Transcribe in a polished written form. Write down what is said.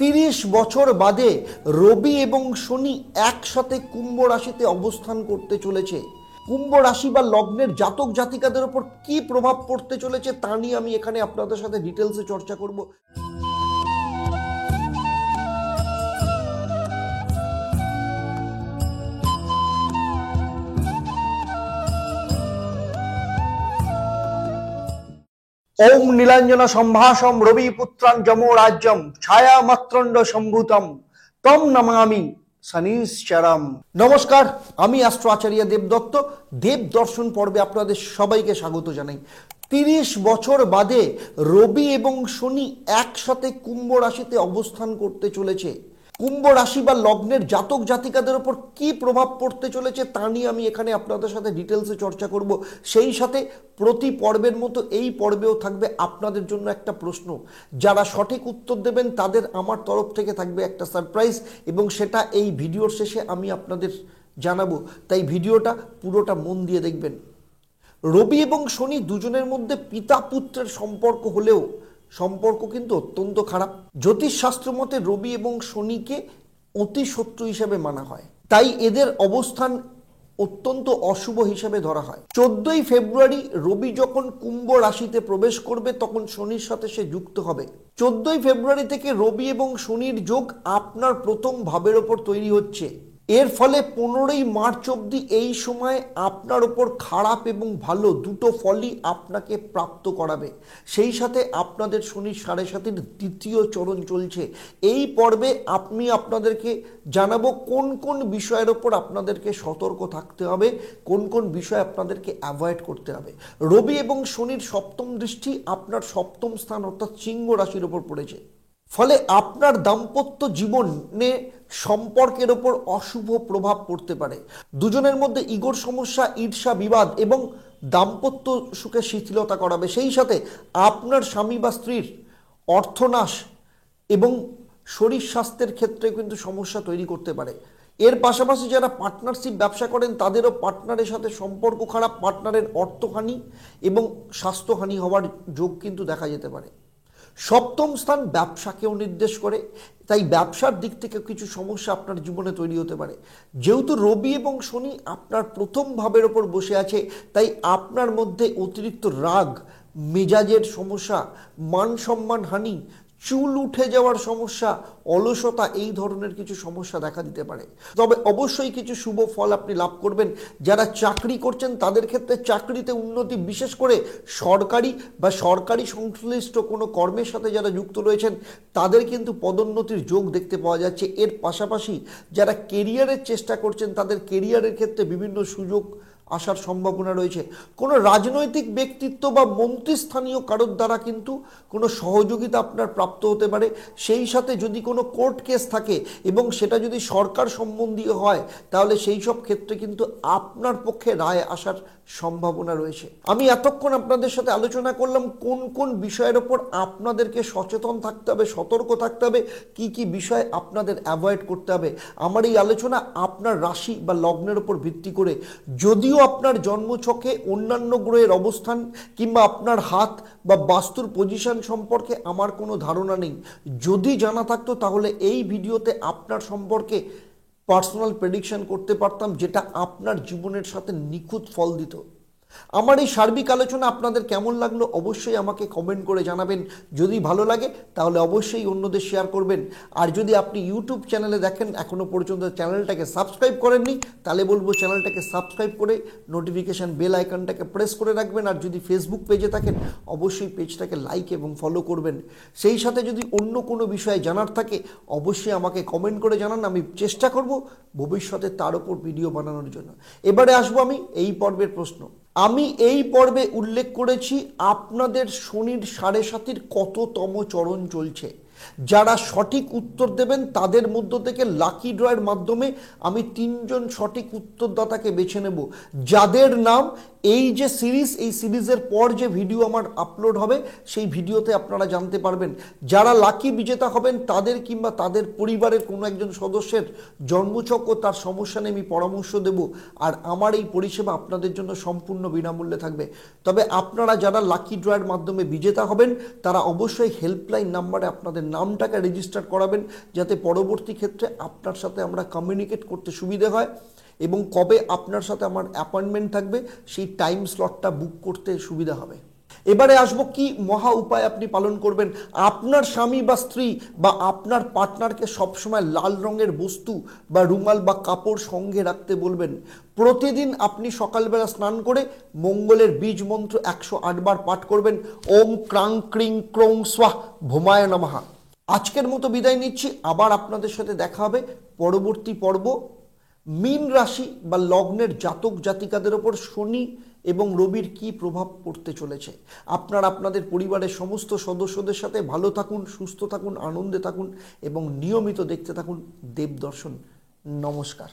30 বছর বাদে রবি এবং শনি একসাথে কুম্ভ রাশিতে অবস্থান করতে চলেছে। কুম্ভ রাশি বা লগ্নের জাতক জাতিকাদের উপর কি প্রভাব পড়তে চলেছে তা নিয়ে আমি এখানে আপনাদের সাথে ডিটেলসে চর্চা করব। ওম নীলাঞ্জন সম্ভাষম রবি পুত্রান যমো রাজ্যম ছায়া মাত্রণ্ড সম্ভূতম তম নমামি শনিশ্চরম। নমস্কার, আমি অ্যাস্ট্রো আচার্য দেবদত্ত। দেব দর্শন পর্বে আপনাদের সবাইকে স্বাগত জানাই। 30 বছর বাদে রবি এবং শনি একসাথে কুম্ভ রাশিতে অবস্থান করতে চলেছে। কুম্ভ রাশি বা লগ্নের জাতক জাতিকাদের উপর কি প্রভাব পড়তে চলেছে তা নিয়ে আমি এখানে আপনাদের সাথে ডিটেলসে চর্চা করব। সেই সাথে প্রতি পর্বের মতো এই পর্বেও থাকবে আপনাদের জন্য একটা প্রশ্ন। যারা সঠিক উত্তর দেবেন তাদের আমার তরফ থেকে থাকবে একটা সারপ্রাইজ, এবং সেটা এই ভিডিওর শেষে আমি আপনাদের জানাবো। তাই ভিডিওটা পুরোটা মন দিয়ে দেখবেন। রবি এবং শনি দুজনের মধ্যে পিতা পুত্রের সম্পর্ক হলেও সম্পর্ক কিন্তু অত্যন্ত খারাপ। জ্যোতিষশাস্ত্র মতে রবি এবং শনিকে অতি শত্রু হিসেবে মানা হয়, তাই এদের অবস্থান অত্যন্ত অশুভ হিসেবে ধরা হয়। 14ই ফেব্রুয়ারি রবি যখন কুম্ভ রাশিতে প্রবেশ করবে তখন শনির সাথে সে যুক্ত হবে। 14ই ফেব্রুয়ারি থেকে রবি এবং শনির যোগ আপনার প্রথম ভাবের ওপর তৈরি হচ্ছে। এর ফলে 15ই মার্চ অবধি এই সময় আপনার ওপর খারাপ এবং ভালো দুটো ফলই আপনাকে প্রাপ্ত করাবে। সেই সাথে আপনাদের শনির 7.5-এর দ্বিতীয় চরণ চলছে। এই পর্বে আমি আপনাদেরকে জানাবো কোন কোন বিষয়ের ওপর আপনাদেরকে সতর্ক থাকতে হবে, কোন কোন বিষয় আপনাদেরকে অ্যাভয়েড করতে হবে। রবি এবং শনির সপ্তম দৃষ্টি আপনার সপ্তম স্থান অর্থাৎ সিংহ রাশির ওপর পড়েছে। ফলে আপনার দাম্পত্য জীবনে সম্পর্কের ওপর অশুভ প্রভাব পড়তে পারে। দুজনের মধ্যে ইগোর সমস্যা, ঈর্ষা, বিবাদ এবং দাম্পত্য সুখে শিথিলতা করাবে। সেই সাথে আপনার স্বামী বা স্ত্রীর অর্থনাশ এবং শরীর স্বাস্থ্যের ক্ষেত্রে কিন্তু সমস্যা তৈরি করতে পারে। এর পাশাপাশি যারা পার্টনারশিপ ব্যবসা করেন তাদেরও পার্টনারের সাথে সম্পর্ক খারাপ, পার্টনারের অর্থহানি এবং স্বাস্থ্যহানি হওয়ার যোগ কিন্তু দেখা যেতে পারে। সপ্তম স্থান ব্যবসাকেও নির্দেশ করে, তাই ব্যবসার দিক থেকে কিছু সমস্যা আপনার জীবনে তৈরি হতে পারে। যেহেতু রবি এবং শনি আপনার প্রথম ভাবের ওপর বসে আছে, তাই আপনার মধ্যে অতিরিক্ত রাগ, মেজাজের সমস্যা, মান সম্মান হানি, চুল উঠে যাওয়ার সমস্যা, অলসতা, এই ধরনের কিছু সমস্যা দেখা দিতে পারে। তবে অবশ্যই কিছু শুভ ফল আপনি লাভ করবেন। যারা চাকরি করছেন তাদের ক্ষেত্রে চাকরিতে উন্নতি, বিশেষ করে সরকারি বা সরকারি সংশ্লিষ্ট কোনো কর্মের সাথে যারা যুক্ত রয়েছেন তাদের কিন্তু পদোন্নতির যোগ দেখতে পাওয়া যাচ্ছে। এর পাশাপাশি যারা কেরিয়ারের চেষ্টা করছেন তাদের কেরিয়ারের ক্ষেত্রে বিভিন্ন সুযোগ আসার সম্ভাবনা রয়েছে। কোনো রাজনৈতিক ব্যক্তিত্ব বা মন্ত্রীস্থানীয় কারোর দ্বারা কিন্তু কোনো সহযোগিতা আপনার প্রাপ্ত হতে পারে। সেই সাথে যদি কোনো কোর্ট কেস থাকে এবং সেটা যদি সরকার সম্বন্ধীয় হয় তাহলে সেই সব ক্ষেত্রে কিন্তু আপনার পক্ষে রায় আসার সম্ভাবনা রয়েছে। আমি এতক্ষণ আপনাদের সাথে আলোচনা করলাম কোন কোন বিষয়ের ওপর আপনাদেরকে সচেতন থাকতে হবে, সতর্ক থাকতে হবে, কি কি বিষয় আপনাদের অ্যাভয়েড করতে হবে। আমার এই আলোচনা আপনার রাশি বা লগ্নের ওপর ভিত্তি করে, যদিও আপনার জন্মছকে অন্যান্য গ্রহের অবস্থান কিংবা আপনার হাত বা বাস্তুর পজিশন সম্পর্কে আমার কোনো ধারণা নেই। যদি জানা থাকতো তাহলে এই ভিডিওতে আপনার সম্পর্কে পার্সোনাল প্রেডিকশন করতে পারতাম, যেটা আপনার জীবনের সাথে নিখুঁত ফল দিত। আমার এই সার্বিক আলোচনা আপনাদের কেমন লাগলো অবশ্যই আমাকে কমেন্ট করে জানাবেন। যদি ভালো লাগে তাহলে অবশ্যই অন্যদের শেয়ার করবেন। আর যদি আপনি ইউটিউব চ্যানেলে দেখেন এখনও পর্যন্ত চ্যানেলটাকে সাবস্ক্রাইব করেননি তাহলে বলবো চ্যানেলটাকে সাবস্ক্রাইব করে নোটিফিকেশান বেল আইকনটাকে প্রেস করে রাখবেন। আর যদি ফেসবুক পেজে থাকেন অবশ্যই পেজটাকে লাইক এবং ফলো করবেন। সেই সাথে যদি অন্য কোনো বিষয়ে জানার থাকে অবশ্যই আমাকে কমেন্ট করে জানান, আমি চেষ্টা করব ভবিষ্যতে তার উপর ভিডিও বানানোর জন্য। এবারে আসবো আমি এই পর্বের প্রশ্ন। আমি এই পর্বে উল্লেখ করেছি আপনাদের শনির 7.5-এর কততম চরণ চলছে। যারা সঠিক উত্তর দেবেন তাদের মধ্য থেকে লাকি ড্রয়ের মাধ্যমে আমি 3 জন সঠিক উত্তরদাতাকে বেছে নেব, যাদের নাম এই যে সিরিজ, এই সিরিজের পর যে ভিডিও আমার আপলোড হবে সেই ভিডিওতে আপনারা জানতে পারবেন। যারা লাকি বিজেতা হবেন তাদের কিংবা তাদের পরিবারের কোনো একজন সদস্যের জন্মছক ও তার সমস্যা নিয়ে আমি পরামর্শ দেব। আর আমার এই পরিষেবা আপনাদের জন্য সম্পূর্ণ বিনামূল্যে থাকবে। তবে আপনারা যারা লাকি ড্রয়ের মাধ্যমে বিজেতা হবেন তারা অবশ্যই হেল্পলাইন নাম্বারে আপনাদের নামটাকে রেজিস্টার করাবেন, যাতে পরবর্তী ক্ষেত্রে আপনার সাথে আমরা কমিউনিকেট করতে সুবিধে হয় এবং কবে আপনার সাথে আমার অ্যাপয়েন্টমেন্ট থাকবে সেই টাইম স্লটটা বুক করতে সুবিধা হবে। এবারে আসবো কি মহা উপায় আপনি পালন করবেন। আপনার স্বামী বা স্ত্রী বা আপনার পার্টনারকে সবসময় লাল রঙের বস্তু বা রুমাল বা কাপড় সঙ্গে রাখতে বলবেন। প্রতিদিন আপনি সকালবেলা স্নান করে মঙ্গলের বীজ মন্ত্র 108 বার পাঠ করবেন। ওম ক্রাং ক্রিং ক্রৌং স্বাহ ভৌমায় নমঃ। আজকের মতো বিদায় নিচ্ছি, আবার আপনাদের সাথে দেখা হবে পরবর্তী পর্ব। মীন রাশি বা লগ্নের জাতক জাতিকাদের ওপর শনি এবং রবির কি প্রভাব পড়তে চলেছে। আপনারা আপনাদের পরিবারের সমস্ত সদস্যদের সাথে ভালো থাকুন, সুস্থ থাকুন, আনন্দে থাকুন এবং নিয়মিত দেখতে থাকুন দেবদর্শন। নমস্কার।